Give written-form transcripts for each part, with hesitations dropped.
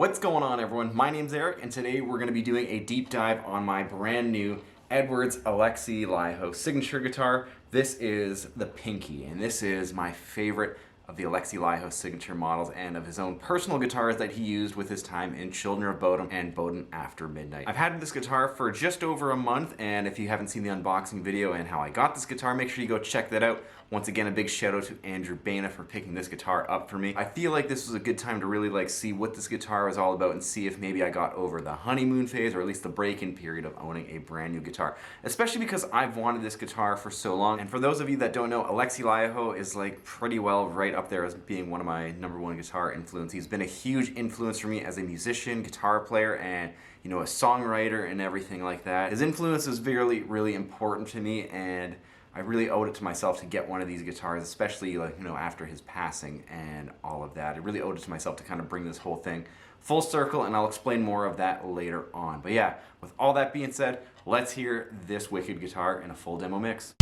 What's going on, everyone? My name's Eric, and today we're going to be doing a deep dive on my brand new Edwards Alexi Laiho signature guitar. This is the Pinky, and this is my favorite of the Alexi Laiho signature models and of his own personal guitars that he used with his time in Children of Bodom and Bodom After Midnight. I've had this guitar for just over a month, and if you haven't seen the unboxing video and how I got this guitar, make sure you go check that out. Once again, a big shout out to Andrew Baina for picking this guitar up for me. I feel like this was a good time to really see what this guitar was all about and see if maybe I got over the honeymoon phase or at least the break-in period of owning a brand new guitar. Especially because I've wanted this guitar for so long. And for those of you that don't know, Alexi Laiho is like pretty well right up there as being one of my #1 guitar influence. He's been a huge influence for me as a musician, guitar player, and a songwriter and everything like that. His influence is really important to me, and I really owed it to myself to get one of these guitars, especially after his passing and all of that. I really owed it to myself to kind of bring this whole thing full circle, and I'll explain more of that later on. But yeah, with all that being said, let's hear this wicked guitar in a full demo mix.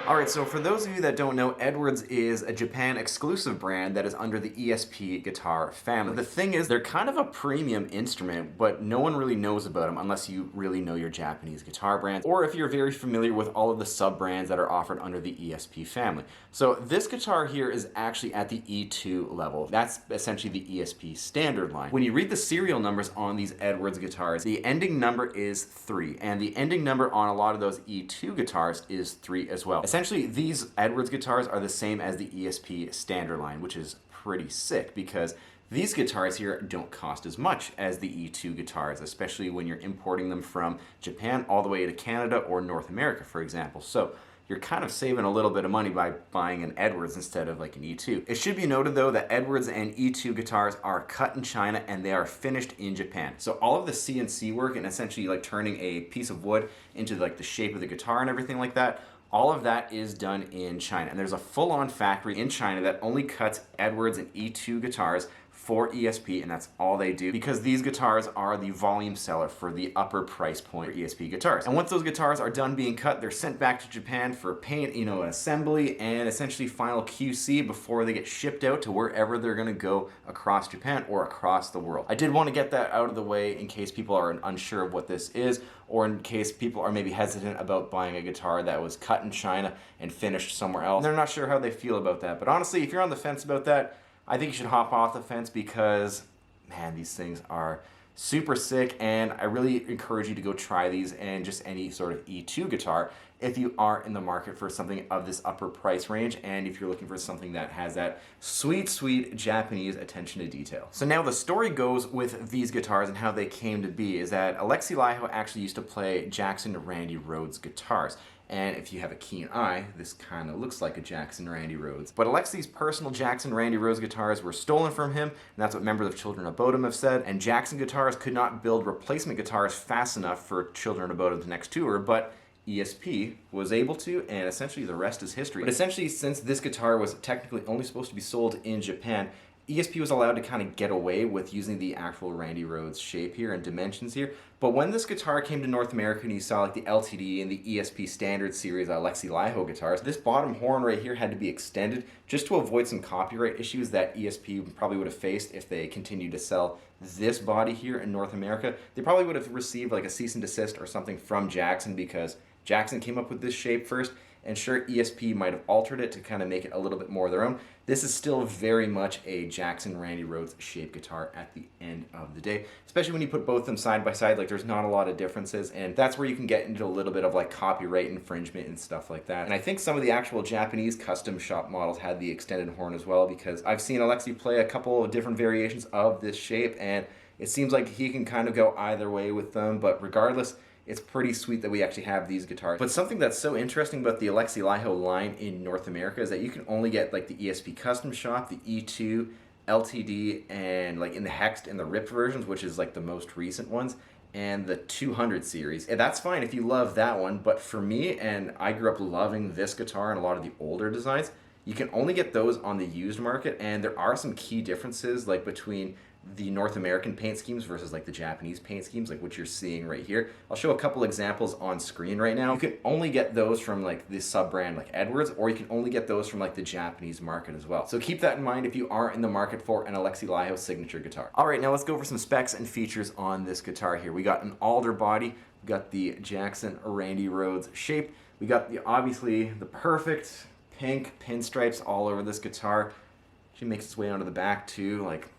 Alright, so for those of you that don't know, Edwards is a Japan exclusive brand that is under the ESP guitar family. The thing is, they're kind of a premium instrument, but no one really knows about them unless you really know your Japanese guitar brands, or if you're very familiar with all of the sub-brands that are offered under the ESP family. So this guitar here is actually at the E2 level. That's essentially the ESP standard line. When you read the serial numbers on these Edwards guitars, the ending number is 3, and the ending number on a lot of those E2 guitars is 3 as well. Essentially, these Edwards guitars are the same as the ESP standard line, which is pretty sick because these guitars here don't cost as much as the E2 guitars, especially when you're importing them from Japan all the way to Canada or North America, for example. So you're kind of saving a little bit of money by buying an Edwards instead of like an E2. It should be noted though that Edwards and E2 guitars are cut in China and they are finished in Japan. So all of the CNC work and essentially like turning a piece of wood into like the shape of the guitar and everything like that, all of that is done in China. And there's a full-on factory in China that only cuts Edwards and E2 guitars for ESP, and that's all they do because these guitars are the volume seller for the upper price point ESP guitars. And once those guitars are done being cut, they're sent back to Japan for paint, assembly, and essentially final QC before they get shipped out to wherever they're gonna go across Japan or across the world. I did want to get that out of the way in case people are unsure of what this is, or in case people are maybe hesitant about buying a guitar that was cut in China and finished somewhere else. They're not sure how they feel about that. But honestly, if you're on the fence about that, I think you should hop off the fence because, man, these things are super sick, and I really encourage you to go try these and just any sort of E2 guitar if you are in the market for something of this upper price range, and if you're looking for something that has that sweet, sweet Japanese attention to detail. So now the story goes with these guitars and how they came to be is that Alexi Laiho actually used to play Jackson Randy Rhoads guitars. And if you have a keen eye, this kind of looks like a Jackson Randy Rhoads. But Alexi's personal Jackson Randy Rhoads guitars were stolen from him, and that's what members of Children of Bodom have said. And Jackson Guitars could not build replacement guitars fast enough for Children of Bodom's next tour, but ESP was able to, and essentially the rest is history. But essentially, since this guitar was technically only supposed to be sold in Japan, ESP was allowed to kind of get away with using the actual Randy Rhoads shape here and dimensions here. But when this guitar came to North America and you saw like the LTD and the ESP Standard Series Alexi Laiho guitars, this bottom horn right here had to be extended just to avoid some copyright issues that ESP probably would have faced if they continued to sell this body here in North America. They probably would have received like a cease and desist or something from Jackson, because Jackson came up with this shape first, and sure, ESP might have altered it to kind of make it a little bit more their own. This is still very much a Jackson Randy Rhoads shape guitar at the end of the day, especially when you put both of them side by side. Like, there's not a lot of differences, and that's where you can get into a little bit of like copyright infringement and stuff like that. And I think some of the actual Japanese custom shop models had the extended horn as well, because I've seen Alexi play a couple of different variations of this shape, and it seems like he can kind of go either way with them. But regardless, it's pretty sweet that we actually have these guitars. But something that's so interesting about the Alexi Laiho line in North America is that you can only get like the ESP Custom Shop, the E2, LTD, and like in the Hexed and the Ripped versions, which is like the most recent ones, and the 200 series. And that's fine if you love that one, but for me, and I grew up loving this guitar and a lot of the older designs, you can only get those on the used market, and there are some key differences like between the North American paint schemes versus like the Japanese paint schemes, like what you're seeing right here. I'll show a couple examples on screen right now. You can only get those from like the sub brand like Edwards, or you can only get those from like the Japanese market as well. So keep that in mind if you are in the market for an Alexi Laiho signature guitar. All right, now let's go over some specs and features on this guitar here. We got an alder body, we got the Jackson Randy Rhoads shape, we got the obviously the perfect pink pinstripes all over this guitar. She makes its way onto the back too, like,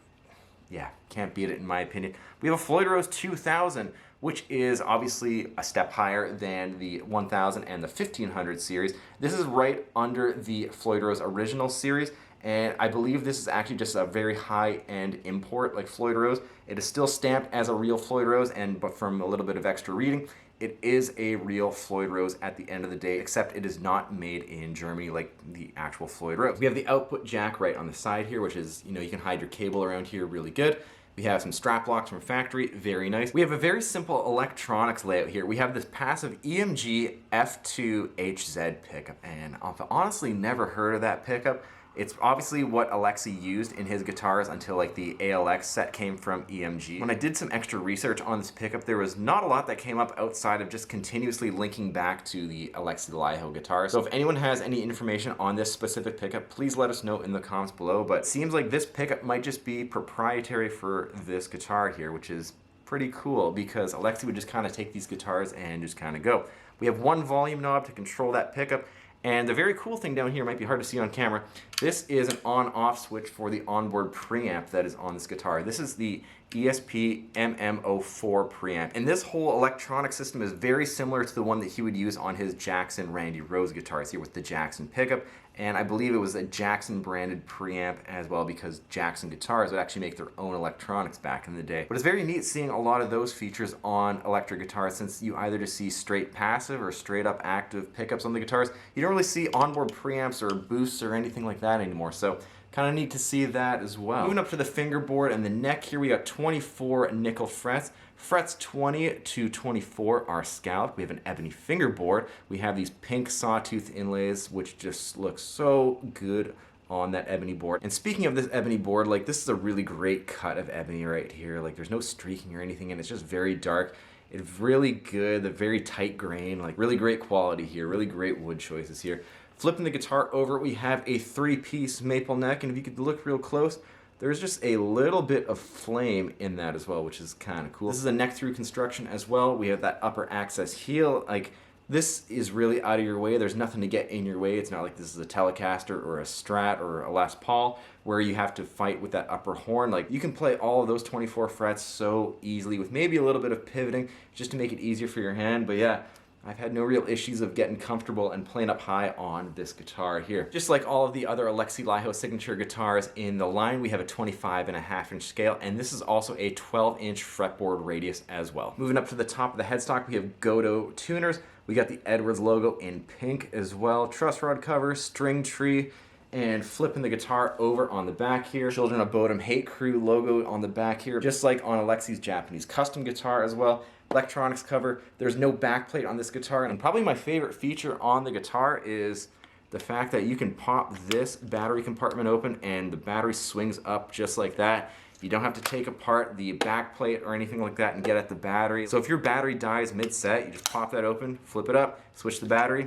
yeah, can't beat it in my opinion. We have a Floyd Rose 2000, which is obviously a step higher than the 1000 and the 1500 series. This is right under the Floyd Rose original series, and I believe this is actually just a very high-end import like Floyd Rose. It is still stamped as a real Floyd Rose, but from a little bit of extra reading, it is a real Floyd Rose at the end of the day, except it is not made in Germany like the actual Floyd Rose. We have the output jack right on the side here, which is, you know, you can hide your cable around here really good. We have some strap locks from factory, very nice. We have a very simple electronics layout here. We have this passive EMG F2HZ pickup, and I've honestly never heard of that pickup. It's obviously what Alexi used in his guitars until like the ALX set came from EMG. When I did some extra research on this pickup, there was not a lot that came up outside of just continuously linking back to the Alexi Laiho guitars. So if anyone has any information on this specific pickup, please let us know in the comments below. But it seems like this pickup might just be proprietary for this guitar here, which is pretty cool because Alexi would just kind of take these guitars and just kind of go. We have one volume knob to control that pickup. And the very cool thing down here, might be hard to see on camera, this is an on-off switch for the onboard preamp that is on this guitar. This is the ESP MM04 preamp. And this whole electronic system is very similar to the one that he would use on his Jackson Randy Rhoads guitars here with the Jackson pickup. And I believe it was a Jackson branded preamp as well, because Jackson guitars would actually make their own electronics back in the day. But it's very neat seeing a lot of those features on electric guitars, since you either just see straight passive or straight up active pickups on the guitars. You don't really see onboard preamps or boosts or anything like that anymore. So kind of neat to see that as well. Moving up to the fingerboard and the neck here, we got 24 nickel frets. Frets 20 to 24 are scalloped. We have an ebony fingerboard. We have these pink sawtooth inlays, which just look so good on that ebony board. And speaking of this ebony board, like, this is a really great cut of ebony right here. Like, there's no streaking or anything, and it's just very dark. It's really good, the very tight grain, like really great quality here, really great wood choices here. Flipping the guitar over, we have a 3-piece maple neck, and if you could look real close, there's just a little bit of flame in that as well, which is kind of cool. This is a neck-through construction as well. We have that upper access heel. Like, this is really out of your way. There's nothing to get in your way. It's not like this is a Telecaster or a Strat or a Les Paul where you have to fight with that upper horn. Like, you can play all of those 24 frets so easily with maybe a little bit of pivoting just to make it easier for your hand. But yeah, I've had no real issues of getting comfortable and playing up high on this guitar here. Just like all of the other Alexi Laiho signature guitars in the line, we have a 25.5-inch scale, and this is also a 12-inch fretboard radius as well. Moving up to the top of the headstock, we have Godot tuners. We We got the Edwards logo in pink as well. Truss rod cover, string tree, and flipping the guitar over on the back here. Children of Bodom Hate Crew logo on the back here, just like on Alexi's Japanese custom guitar as well. Electronics cover. There's no backplate on this guitar, and probably my favorite feature on the guitar is the fact that you can pop this battery compartment open and the battery swings up just like that. You don't have to take apart the backplate or anything like that and get at the battery. So if your battery dies mid-set, you just pop that open, flip it up, switch the battery,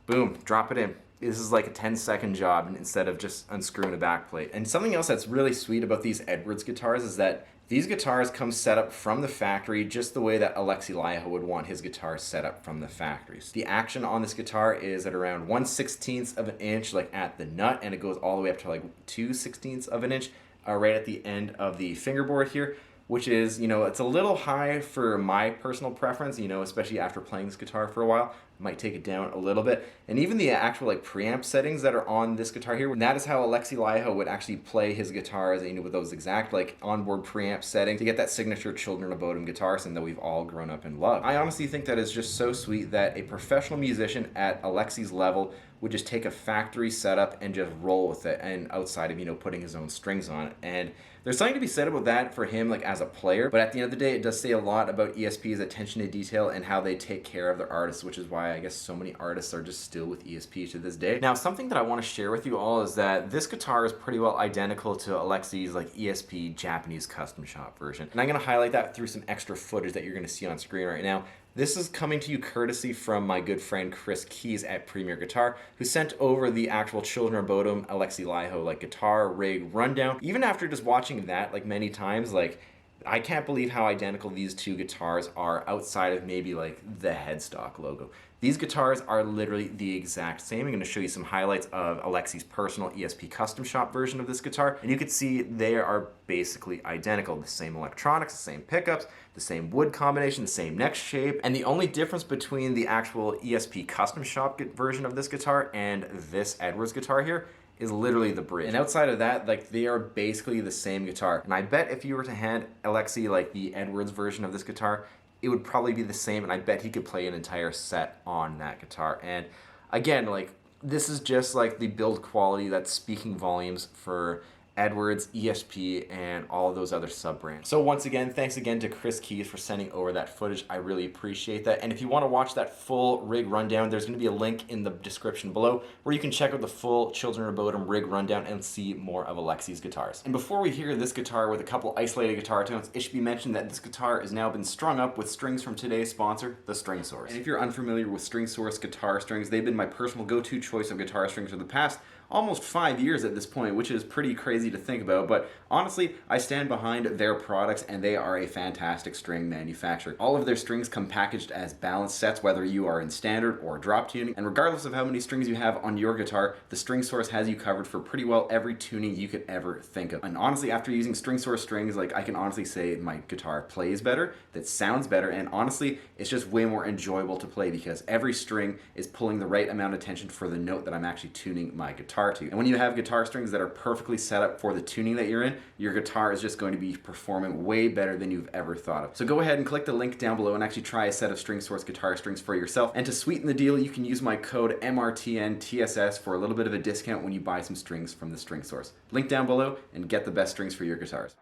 boom, drop it in. This is like a 10-second job instead of just unscrewing a backplate. And something else that's really sweet about these Edwards guitars is that these guitars come set up from the factory just the way that Alexi Laiho would want his guitars set up from the factories. The action on this guitar is at around 1/16 of an inch, like at the nut, and it goes all the way up to like 2/16 of an inch, right at the end of the fingerboard here, which is, you know, it's a little high for my personal preference, you know, especially after playing this guitar for a while. I might take it down a little bit. And even the actual like preamp settings that are on this guitar here, that is how Alexi Laiho would actually play his guitars, you know, with those exact like onboard preamp settings to get that signature Children of Bodom guitar sound that we've all grown up and loved. I honestly think that is just so sweet that a professional musician at Alexi's level would just take a factory setup and just roll with it, and outside of, you know, putting his own strings on it. And there's something to be said about that for him, like as a player, but at the end of the day, it does say a lot about ESP's attention to detail and how they take care of their artists, which is why I guess so many artists are just still with ESP to this day. Now, something that I want to share with you all is that this guitar is pretty well identical to Alexi's like ESP Japanese custom shop version. And I'm going to highlight that through some extra footage that you're going to see on screen right now. This is coming to you courtesy from my good friend Chris Keys at Premier Guitar, who sent over the actual Children of Bodom Alexi Laiho like guitar rig rundown. Even after just watching that like many times, like I can't believe how identical these two guitars are outside of maybe like the headstock logo. These guitars are literally the exact same. I'm going to show you some highlights of Alexi's personal ESP custom shop version of this guitar, and you can see they are basically identical. The same electronics, the same pickups, the same wood combination, the same neck shape, and the only difference between the actual ESP custom shop version of this guitar and this Edwards guitar here is literally the bridge. And outside of that, like they are basically the same guitar. And I bet if you were to hand Alexi like the Edwards version of this guitar, it would probably be the same, and I bet he could play an entire set on that guitar. And again, like this is just like the build quality that's speaking volumes for Edwards, ESP, and all of those other sub-brands. So once again, thanks again to Chris Keys for sending over that footage. I really appreciate that. And if you want to watch that full rig rundown, there's going to be a link in the description below where you can check out the full Children of Bodom rig rundown and see more of Alexi's guitars. And before we hear this guitar with a couple isolated guitar tones, it should be mentioned that this guitar has now been strung up with strings from today's sponsor, the String Source. And if you're unfamiliar with String Source guitar strings, they've been my personal go-to choice of guitar strings for the past almost 5 years at this point, which is pretty crazy to think about, but honestly, I stand behind their products and they are a fantastic string manufacturer. All of their strings come packaged as balanced sets, whether you are in standard or drop tuning, and regardless of how many strings you have on your guitar, the String Source has you covered for pretty well every tuning you could ever think of. And honestly, after using String Source strings, like I can honestly say my guitar plays better, that sounds better, and honestly, it's just way more enjoyable to play because every string is pulling the right amount of tension for the note that I'm actually tuning my guitar to. And when you have guitar strings that are perfectly set up for the tuning that you're in, your guitar is just going to be performing way better than you've ever thought of. So go ahead and click the link down below and actually try a set of String Source guitar strings for yourself. And to sweeten the deal, you can use my code MRTNTSS for a little bit of a discount when you buy some strings from the String Source. Link down below and get the best strings for your guitars.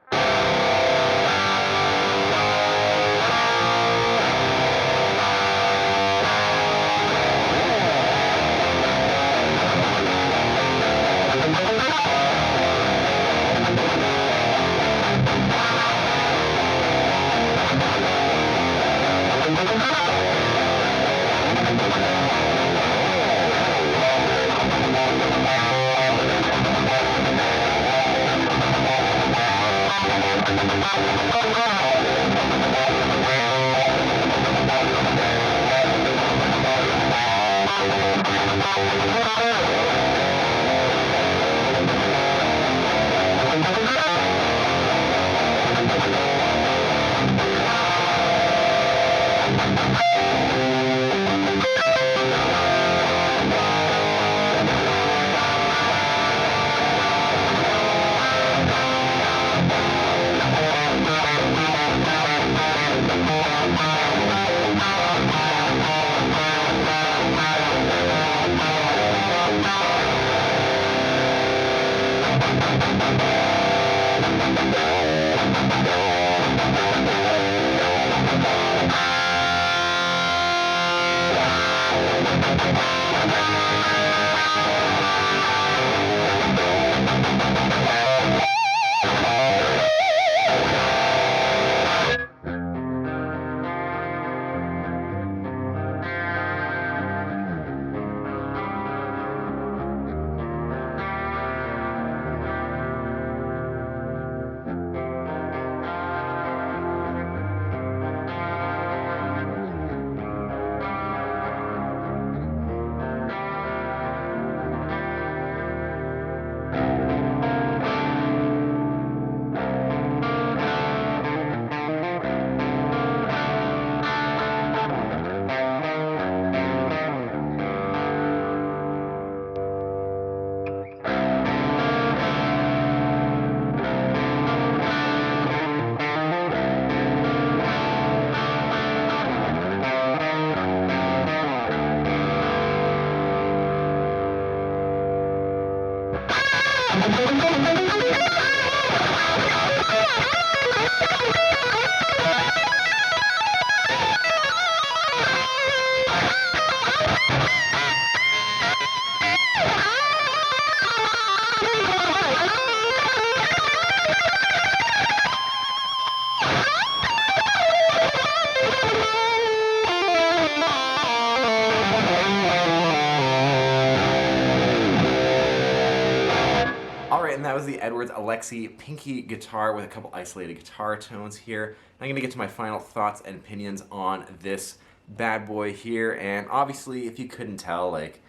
Alright, and that was the Edwards Alexi Pinky guitar with a couple isolated guitar tones here. I'm going to get to my final thoughts and opinions on this bad boy here, and obviously, if you couldn't tell, like,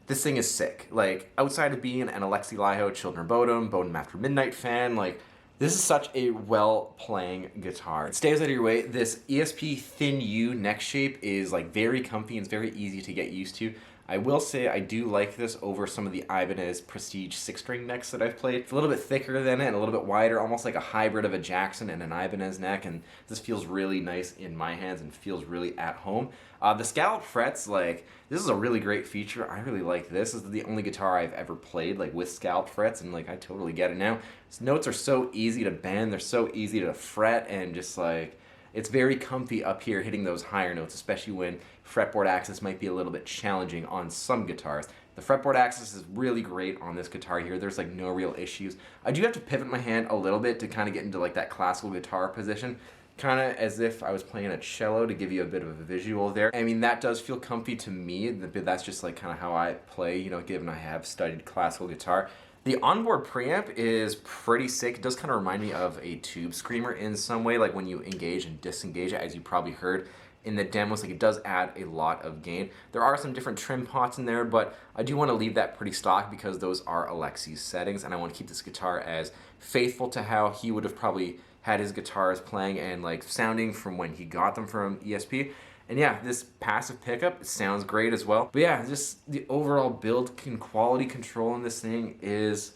this thing is sick. Like, outside of being an Alexi Laiho Children Bodom After Midnight fan, like, this is such a well-playing guitar. It stays out of your way. This ESP Thin U neck shape is like very comfy and it's very easy to get used to. I will say I do like this over some of the Ibanez Prestige 6-string necks that I've played. It's a little bit thicker than it and a little bit wider, almost like a hybrid of a Jackson and an Ibanez neck, and this feels really nice in my hands and feels really at home. The scallop frets, like, this is a really great feature. I really like this. This is the only guitar I've ever played, like, with scallop frets, and, like, I totally get it now. These notes are so easy to bend, they're so easy to fret, and just, like, it's very comfy up here hitting those higher notes, especially when fretboard access might be a little bit challenging on some guitars. The fretboard access is really great on this guitar here. There's like no real issues. I do have to pivot my hand a little bit to kind of get into like that classical guitar position, kind of as if I was playing a cello, to give you a bit of a visual there. I mean, that does feel comfy to me, but that's just like kind of how I play, you know, given I have studied classical guitar. The onboard preamp is pretty sick. It does kind of remind me of a tube screamer in some way, like when you engage and disengage it, as you probably heard in the demos. Like, it does add a lot of gain. There are some different trim pots in there, but I do want to leave that pretty stock because those are Alexi's settings, and I want to keep this guitar as faithful to how he would have probably had his guitars playing and like sounding from when he got them from ESP. And yeah, this passive pickup sounds great as well. But yeah, just the overall build and quality control in this thing is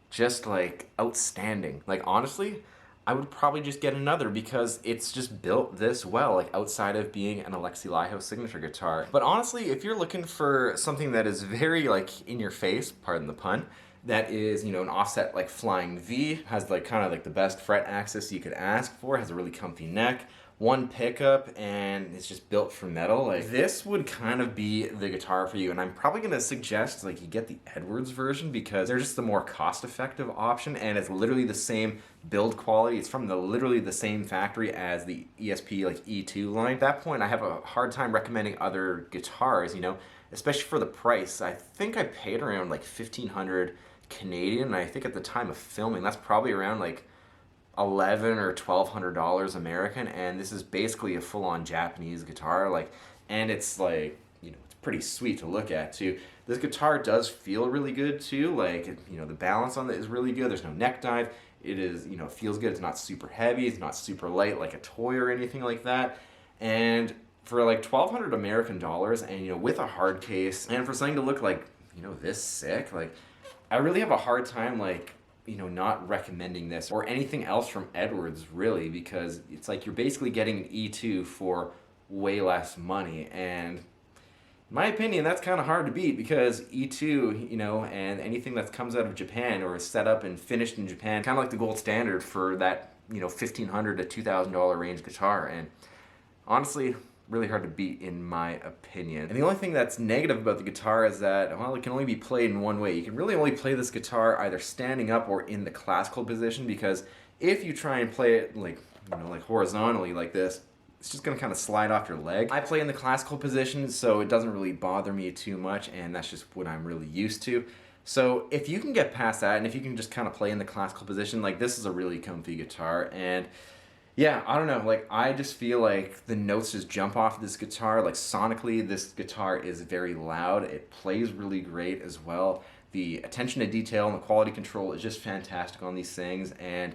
just like outstanding. Like, honestly, I would probably just get another because it's just built this well, like outside of being an Alexi Laiho signature guitar. But honestly, if you're looking for something that is very like in your face, pardon the pun, that is, you know, an offset like flying V, has like kind of like the best fret access you could ask for, has a really comfy neck, one pickup, and it's just built for metal. Like, this would kind of be the guitar for you, and I'm probably gonna suggest like you get the Edwards version because they're just the more cost-effective option, and it's literally the same build quality. It's from literally the same factory as the ESP like E2 line. At that point, I have a hard time recommending other guitars, you know, especially for the price. I think I paid around like 1,500 Canadian, and I think at the time of filming, that's probably around like $1,100 or $1,200 American, and this is basically a full-on Japanese guitar, like, and it's like, you know, it's pretty sweet to look at too. This guitar does feel really good too, like, you know, the balance on it is really good. There's no neck dive. It is, you know, feels good. It's not super heavy. It's not super light like a toy or anything like that. And for like $1,200 American dollars, and you know, with a hard case, and for something to look like, you know, this sick, like, I really have a hard time like, you know, not recommending this or anything else from Edwards, really, because it's like you're basically getting an E2 for way less money, and in my opinion, that's kind of hard to beat because E2, you know, and anything that comes out of Japan or is set up and finished in Japan, kind of like the gold standard for that, you know, $1,500 to $2,000 range guitar. And honestly, really hard to beat in my opinion. And the only thing that's negative about the guitar is that, well, it can only be played in one way. You can really only play this guitar either standing up or in the classical position, because if you try and play it like, you know, like horizontally like this, it's just gonna kind of slide off your leg. I play in the classical position, so it doesn't really bother me too much, and that's just what I'm really used to. So if you can get past that, and if you can just kind of play in the classical position, like, this is a really comfy guitar. And yeah, I don't know, like, I just feel like the notes just jump off of this guitar. Like, sonically, this guitar is very loud. It plays really great as well. The attention to detail and the quality control is just fantastic on these things, and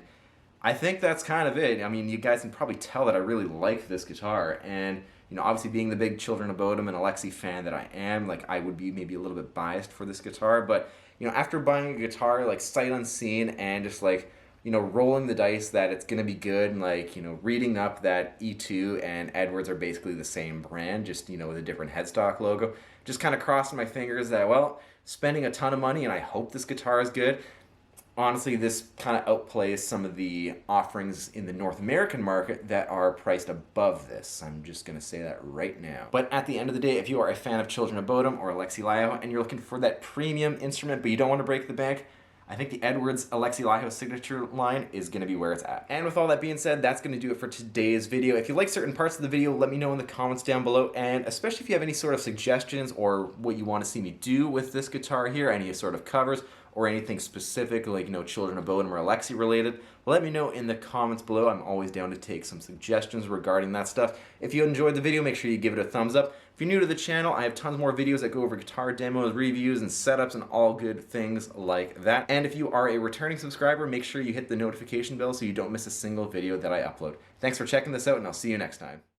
I think that's kind of it. I mean, you guys can probably tell that I really like this guitar, and, you know, obviously being the big Children of Bodom and Alexi fan that I am, like, I would be maybe a little bit biased for this guitar, but, you know, after buying a guitar, like, sight unseen, and just, like, you know, rolling the dice that it's gonna be good, and, like, you know, reading up that E2 and Edwards are basically the same brand, just, you know, with a different headstock logo, just kind of crossing my fingers that, well, spending a ton of money, and I hope this guitar is good. Honestly, this kind of outplays some of the offerings in the North American market that are priced above this. I'm just going to say that right now. But at the end of the day, if you are a fan of Children of Bodom or Alexi Laiho, and you're looking for that premium instrument, but you don't want to break the bank, I think the Edwards Alexi Laiho signature line is going to be where it's at. And with all that being said, that's going to do it for today's video. If you like certain parts of the video, let me know in the comments down below, and especially if you have any sort of suggestions or what you want to see me do with this guitar here, any sort of covers, or anything specific, like, you know, Children of Bodom or Alexi related, let me know in the comments below. I'm always down to take some suggestions regarding that stuff. If you enjoyed the video, make sure you give it a thumbs up. If you're new to the channel, I have tons more videos that go over guitar demos, reviews, and setups, and all good things like that. And if you are a returning subscriber, make sure you hit the notification bell so you don't miss a single video that I upload. Thanks for checking this out, and I'll see you next time.